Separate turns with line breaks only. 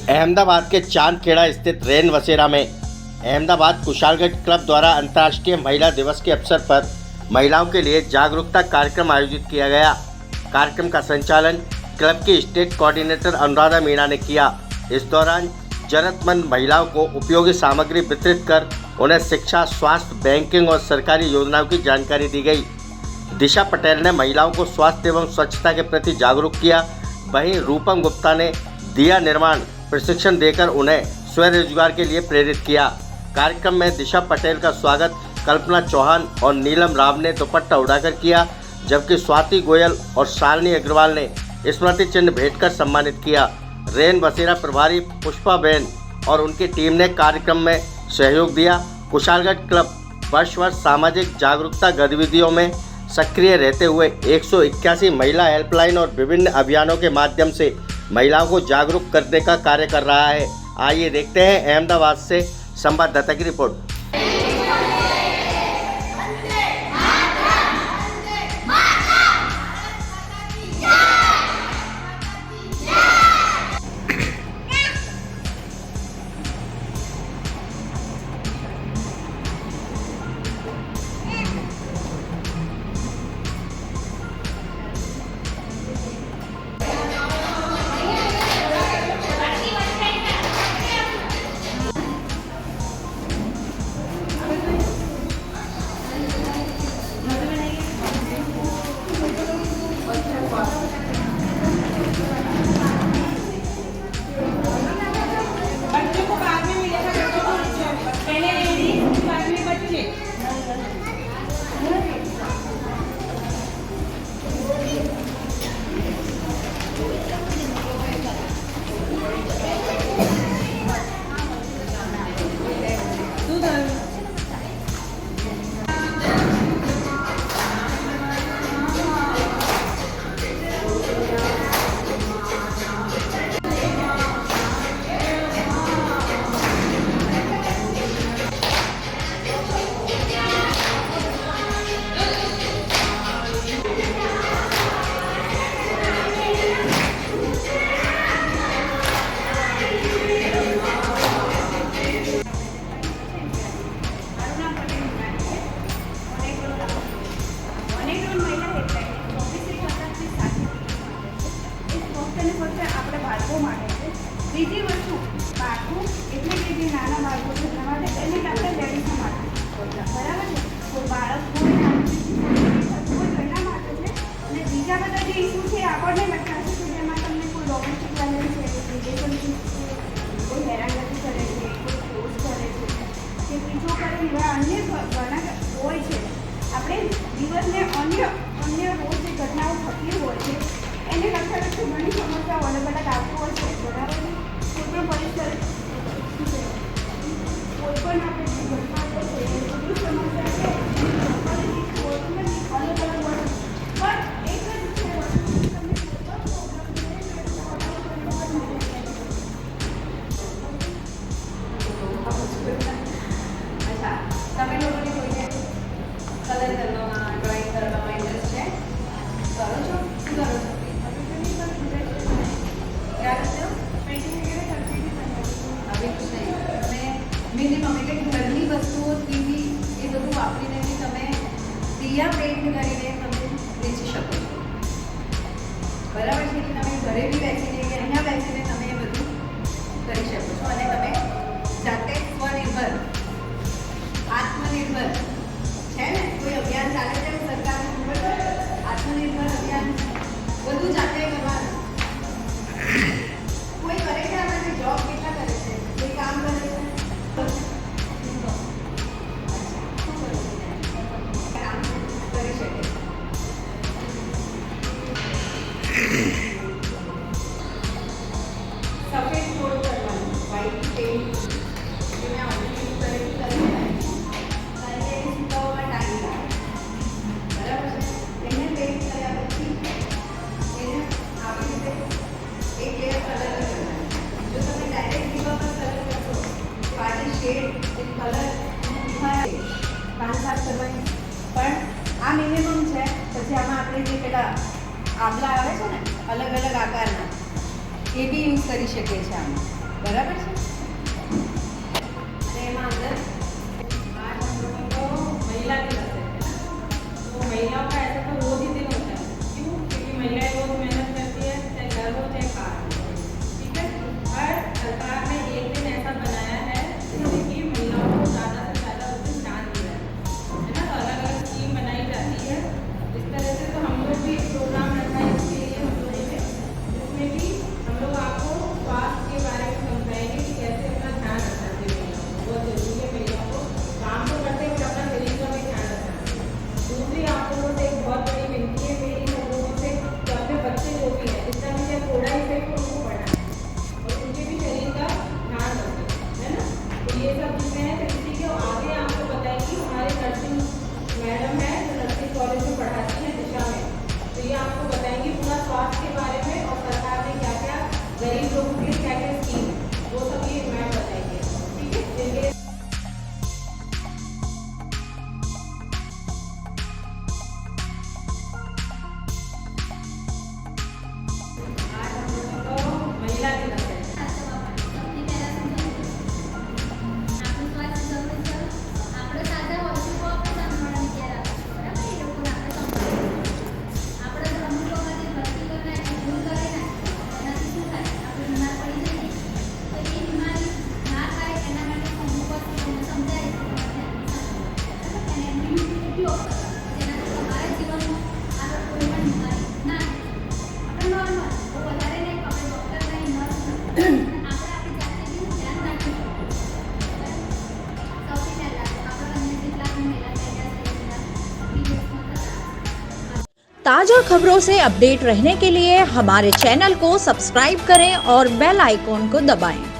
अहमदाबाद के चांदखेड़ा स्थित रेन बसेरा में अहमदाबाद कुशालगढ़ क्लब द्वारा अंतर्राष्ट्रीय महिला दिवस के अवसर पर महिलाओं के लिए जागरूकता कार्यक्रम आयोजित किया गया। कार्यक्रम का संचालन क्लब की स्टेट कोऑर्डिनेटर अनुराधा मीणा ने किया। इस दौरान जरूरतमंद महिलाओं को उपयोगी सामग्री वितरित कर उन्हें शिक्षा, स्वास्थ्य, बैंकिंग और सरकारी योजनाओं की जानकारी दी गई। दिशा पटेल ने महिलाओं को स्वास्थ्य एवं स्वच्छता के प्रति जागरूक किया। वहीं रूपम गुप्ता ने दिया निर्माण प्रशिक्षण देकर उन्हें स्वरोजगार के लिए प्रेरित किया। कार्यक्रम में दिशा पटेल का स्वागत कल्पना चौहान और नीलम राव ने दुपट्टा उड़ाकर किया, जबकि स्वाति गोयल और शालिनी अग्रवाल ने स्मृति चिन्ह भेंट कर सम्मानित किया। रेन बसेरा प्रभारी पुष्पाबेन और उनकी टीम ने कार्यक्रम में सहयोग दिया। कुशालगढ़ क्लब वर्ष सामाजिक जागरूकता गतिविधियों में सक्रिय रहते हुए 181 महिला हेल्पलाइन और विभिन्न अभियानों के माध्यम से महिलाओं को जागरूक करने का कार्य कर रहा है। आइए देखते हैं अहमदाबाद से संवाददाता की रिपोर्ट।
બીજી વસ્તુ બાળકો એટલે કે જે નાના બાળકો છે એના માટે એને આપણે લેડીઝ માટે બરાબર છે. તો બાળક કોઈ એના માટે છે અને બીજા બધા જે ઇસ્યુ છે આપણને લખાશે કે જેમાં તમને કોઈ ડોમેસ્ટિક વાયલન્સ છે, રિલેશનશિપ કોઈ હેરાનગતિ કરે છે, કોઈ ફોર્સ કરે છે કે બીજો કરે એવા અન્ય ઘણા હોય છે. આપણે દિવસને અન્ય રોજ જે ઘટનાઓ થતી હોય છે એને લગતા ઘણી સમસ્યાઓ અલગ અલગ આવતું હોય છે. બરાબર છે. કોઈ પણ કોઈ પણ આપણે જે ઘટના છે એ બધી સમસ્યા છે અલગ અલગ હોય પણ એક જ અચ્છા તમે લોકોને કોઈને કલર કરવામાં, ડ્રોઈંગ કરવામાં ઇન્ટરેસ્ટ છે? કરો છો? શું કરો છો? अभी कुछ नहीं मैं मिनिमम એટલે ઘરની વસ્તુઓ ટીવી એ બધું વાપરીને બી તમે દિયા પેઇન્ટ કરીને તમે વેચી શકો છો. બરાબર છે કે તમે ઘરે બી બેસીને કે અહીંયા બેસીને તમે એ બધું કરી શકો છો અને તમે જાતે સ્વનિર્ભર આત્મનિર્ભર છે ને કોઈ અભિયાન ચાલે છે સરકારનું ખબર છે આત્મનિર્ભર અભિયાન બધું જાતે કરવાનું. કોઈ કરે છે આપણે જોબ કેટલા કરે છે, કોઈ કામ કરે છે, કામ કરી શકે. સફેદ થોડું કરવાનું, વ્હાઈટ પેઇન્ટ જે મેં ઓલરેડી કરેલું કારણ કે એને સુકાવવામાં ટાઈમ લાગે. બરાબર છે. એને પેઇન્ટ કર્યા પછી એને આવી રીતે એક લેયર કલર કરવાનો. જો તમે ડાયરેક્ટ દીવા પર કલર કરશો પાછી શેડ જે કલર 5-7 કરવાની પણ આ મિનિમમ છે. પછી આમાં આપણે જે પેલા આંબલા આવે છે ને અલગ અલગ આકારના એ બી યુઝ કરી શકીએ છીએ આમાં.
बराबर છે અને એમાં અંદર आज हम लोगों को महिला दिवस है तो महिलाओं का ऐसा तो रोज ही दिन होता है क्यों क्योंकि महिलाएं रोज मेहनत करती है चाहे घर हो चाहे बाहर हो ठीक है पर सरकार ने एक दिन ऐसा बनाया है जिससे कि महिलाओं को ज़्यादा से ज़्यादा उस दिन ध्यान दिया है ना तो अलग अलग स्कीम बनाई जाती है इस तरह से तो हम लोग भी एक प्रोग्राम रखा है इसके लिए हम लोगों ने जिसमें भी हम लोग आपको स्वास्थ्य के बारे में समझाएंगे कि कैसे अपना ध्यान रखना चाहिए महिलाओं को बहुत जरूरी है महिलाओं को काम तो करते हैं बट अपना शरीर का भी ध्यान रखना चाहिए दूसरी आप लोगों से एक बहुत बड़ी विनती है मेरी हम लोगों से कि अपने बच्चे जो भी हैं जितना भी चाहे थोड़ा ही सही उनको पढ़ाएं और उनके भी शरीर का ध्यान रखें है ना तो ये सब चीज़ें हैं तो इसी के आगे आपको बताएंगी हमारे नर्सिंग मैडम है जो नर्सिंग कॉलेज में पढ़ाती हैं दिशा में तो ये आपको बताएंगी पूरा स्वास्थ्य के बारे में और सरकार ने क्या क्या गरीब लोगों के लिए क्या क्या स्कीम है वो सब ये मैम बताएंगे ठीक है जिनके आज हम लोगों को महिला दिवस है
આપણું સ્વાસ્થ્ય જરૂરી છે આપણે સાજા હોઈશું તો આપણે સાંભળવાની ક્યારે આપીશું બરાબર એ લોકોને આપણે સંભાળીશું આપણે જો અમુકોમાંથી ભરતી કરીને ભૂલ કરી નાખીએ એનાથી શું થાય આપણે બીમાર પડી જઈએ તો એ બીમારી ના થાય એના માટે અમુક વસ્તુ તમને સમજાવીશું બરાબર અને ઇમ્યુનિટી એટલી ઓછો જેનાથી તમારા જીવનમાં આગળ કોઈ પણ બીમારી ના થાય આપણે નોર્મલ બહુ વધારે નહીં આપણે ડૉક્ટર નહીં નર્સ નહીં આપણે આપણી જાતે બી ધ્યાન રાખીશું સૌથી પહેલાં આપણે અન્ય જેટલા પણ મહિલા તૈયાર થઈ ગયા વિડીયોઝમાં હતા
ताज़ा खबरों से अपडेट रहने के लिए हमारे चैनल को सब्सक्राइब करें और बेल आइकॉन को दबाएं।